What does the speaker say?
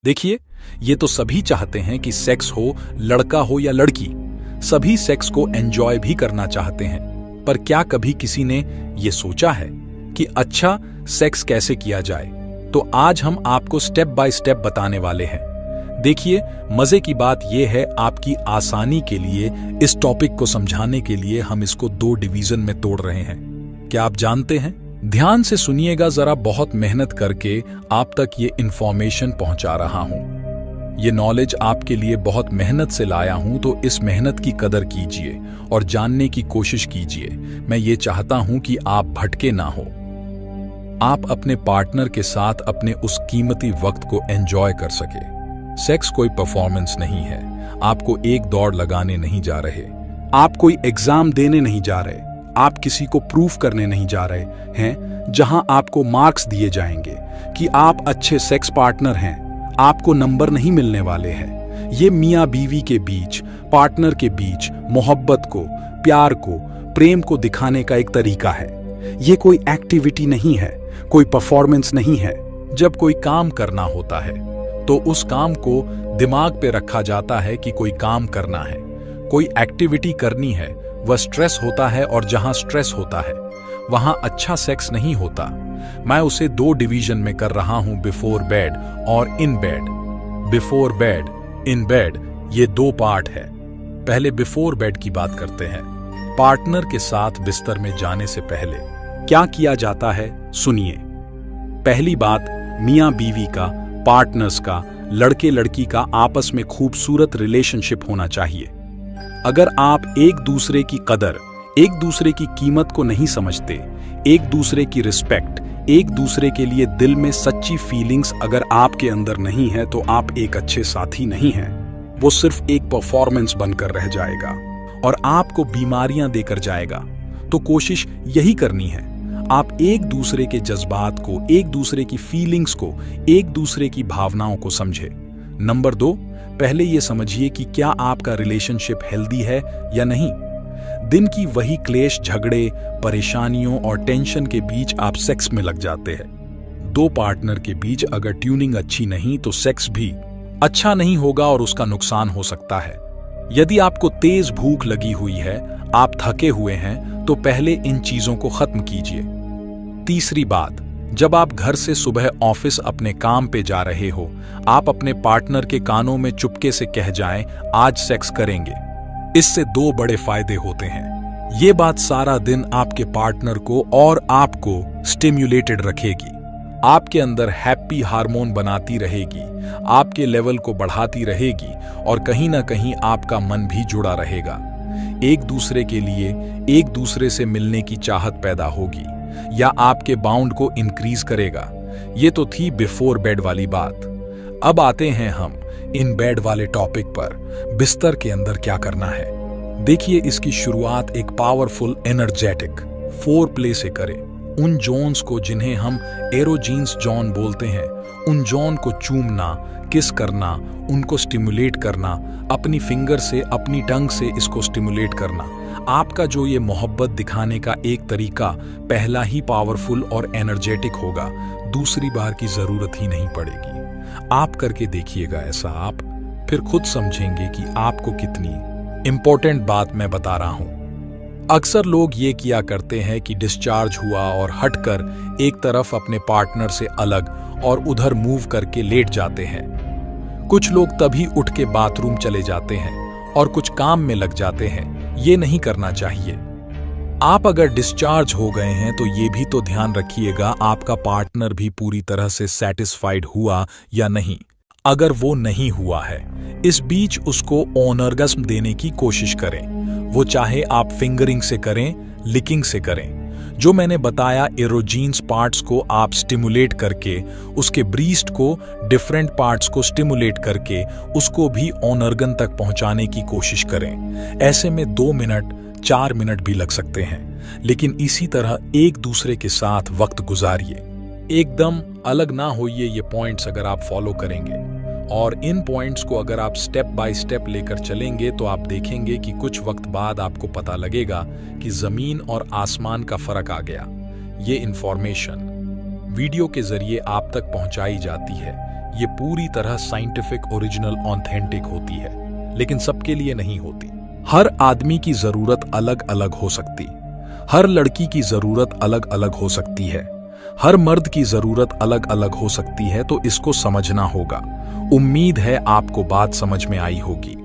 देखिए, ये तो सभी चाहते हैं कि सेक्स हो, लड़का हो या लड़की, सभी सेक्स को एंजॉय भी करना चाहते हैं। पर क्या कभी किसी ने ये सोचा है कि अच्छा सेक्स कैसे किया जाए? तो आज हम आपको स्टेप बाय स्टेप बताने वाले हैं। देखिए, मजे की बात यह है, आपकी आसानी के लिए इस टॉपिक को समझाने के लिए हम इसको 2 डिवीजन में तोड़ रहे हैं। क्या आप जानते हैं? ध्यान से सुनिएगा जरा, बहुत मेहनत करके आप तक ये इंफॉर्मेशन पहुंचा रहा हूं। ये नॉलेज आपके लिए बहुत मेहनत से लाया हूं, तो इस मेहनत की कदर कीजिए और जानने की कोशिश कीजिए। मैं ये चाहता हूं कि आप भटके ना हो, आप अपने पार्टनर के साथ अपने उस कीमती वक्त को एंजॉय कर सके। सेक्स कोई परफॉर्मेंस नहीं है, आपको एक दौड़ लगाने नहीं जा रहे, आप कोई एग्जाम देने नहीं जा रहे, आप किसी को प्रूफ करने नहीं जा रहे हैं जहां आपको मार्क्स दिए जाएंगे कि आप अच्छे सेक्स पार्टनर हैं। आपको नंबर नहीं मिलने वाले हैं। ये मियां बीवी के बीच, पार्टनर के बीच मोहब्बत को, प्यार को, प्रेम को दिखाने का एक तरीका है। ये कोई एक्टिविटी नहीं है, कोई परफॉर्मेंस नहीं है। जब कोई काम करना होता है तो उस काम को दिमाग पे रखा जाता है कि कोई काम करना है, कोई एक्टिविटी करनी है। वह स्ट्रेस होता है और जहां स्ट्रेस होता है वहां अच्छा सेक्स नहीं होता। मैं उसे 2 डिवीजन में कर रहा हूं, बिफोर बेड और in bed. Before bed, in bed, ये 2 पार्ट है। पहले बिफोर बेड की बात करते हैं। पार्टनर के साथ बिस्तर में जाने से पहले क्या किया जाता है, सुनिए। पहली बात, मियां बीवी का, पार्टनर्स का, लड़के लड़की का आपस में खूबसूरत रिलेशनशिप होना चाहिए। अगर आप एक दूसरे की कदर, एक दूसरे की कीमत को नहीं समझते, एक दूसरे की रिस्पेक्ट, एक दूसरे के लिए दिल में सच्ची फीलिंग्स अगर आपके अंदर नहीं है, तो आप एक अच्छे साथी नहीं हैं। वो सिर्फ एक परफॉर्मेंस बनकर रह जाएगा और आपको बीमारियां देकर जाएगा। तो कोशिश यही करनी है, आप एक दूसरे के जज्बात को, एक दूसरे की फीलिंग्स को, एक दूसरे की भावनाओं को समझे। नंबर 2, पहले ये समझिए कि क्या आपका रिलेशनशिप हेल्दी है या नहीं। दिन की वही क्लेश, झगड़े, परेशानियों और टेंशन के बीच आप सेक्स में लग जाते हैं। 2 पार्टनर के बीच अगर ट्यूनिंग अच्छी नहीं तो सेक्स भी अच्छा नहीं होगा और उसका नुकसान हो सकता है। यदि आपको तेज भूख लगी हुई है, आप थके हुए हैं, तो पहले इन चीजों को खत्म कीजिए। तीसरी बात, जब आप घर से सुबह ऑफिस अपने काम पे जा रहे हो, आप अपने पार्टनर के कानों में चुपके से कह जाएं, आज सेक्स करेंगे। इससे 2 बड़े फायदे होते हैं। ये बात सारा दिन आपके पार्टनर को और आपको स्टिम्युलेटेड रखेगी, आपके अंदर हैप्पी हार्मोन बनाती रहेगी, आपके लेवल को बढ़ाती रहेगी और कहीं ना कहीं आपका मन भी जुड़ा रहेगा। एक दूसरे के लिए एक दूसरे से मिलने की चाहत पैदा होगी या आपके बाउंड को इंक्रीज करेगा। ये तो थी बिफोर बेड वाली बात। अब आते हैं हम इन बेड वाले टॉपिक पर, बिस्तर के अंदर क्या करना है। देखिए, इसकी शुरुआत एक पावरफुल एनर्जेटिक 4 प्ले से करें। उन जोन्स को जिन्हें हम एरोजीन्स जोन बोलते हैं, उन जोन को चूमना, किस करना, उनको स्टिमुलेट करना, अपनी फिंगर से, अपनी टंग से इसको स्टिमुलेट करना। आपका जो ये मोहब्बत दिखाने का एक तरीका पहला ही पावरफुल और एनर्जेटिक होगा, दूसरी बार की जरूरत ही नहीं पड़ेगी। आप करके देखिएगा ऐसा, आप फिर खुद समझेंगे कि आपको कितनी इंपॉर्टेंट बात मैं बता रहा हूं। अक्सर लोग ये किया करते हैं कि डिस्चार्ज हुआ और हटकर एक तरफ अपने पार्टनर से अलग और उधर मूव करके लेट जाते हैं। कुछ लोग तभी उठ के बाथरूम चले जाते हैं और कुछ काम में लग जाते हैं। ये नहीं करना चाहिए। आप अगर डिस्चार्ज हो गए हैं तो ये भी तो ध्यान रखिएगा आपका पार्टनर भी पूरी तरह से सेटिस्फाइड हुआ या नहीं। अगर वो नहीं हुआ है, इस बीच उसको ऑर्गेज्म देने की कोशिश करें। वो चाहे आप फिंगरिंग से करें, लिकिंग से करें। जो मैंने बताया, एरोजीन्स पार्ट्स को आप स्टिमुलेट करके, उसके ब्रीस्ट को, डिफरेंट पार्ट्स को स्टिमुलेट करके उसको भी ऑर्गन तक पहुंचाने की कोशिश करें। ऐसे में 2 मिनट, 4 मिनट भी लग सकते हैं, लेकिन इसी तरह एक दूसरे के साथ वक्त गुजारिए। एकदम अलग ना होइए। ये पॉइंट्स अगर आप फॉलो करेंगे और इन पॉइंट्स को अगर आप स्टेप बाय स्टेप लेकर चलेंगे, तो आप देखेंगे कि कुछ वक्त बाद आपको पता लगेगा कि जमीन और आसमान का फर्क आ गया। ये इंफॉर्मेशन वीडियो के जरिए आप तक पहुंचाई जाती है। ये पूरी तरह साइंटिफिक, ओरिजिनल, ऑथेंटिक होती है, लेकिन सबके लिए नहीं होती। हर आदमी की जरूरत अलग अलग हो सकती, हर लड़की की जरूरत अलग अलग हो सकती है, हर मर्द की जरूरत अलग अलग हो सकती है, तो इसको समझना होगा। उम्मीद है आपको बात समझ में आई होगी।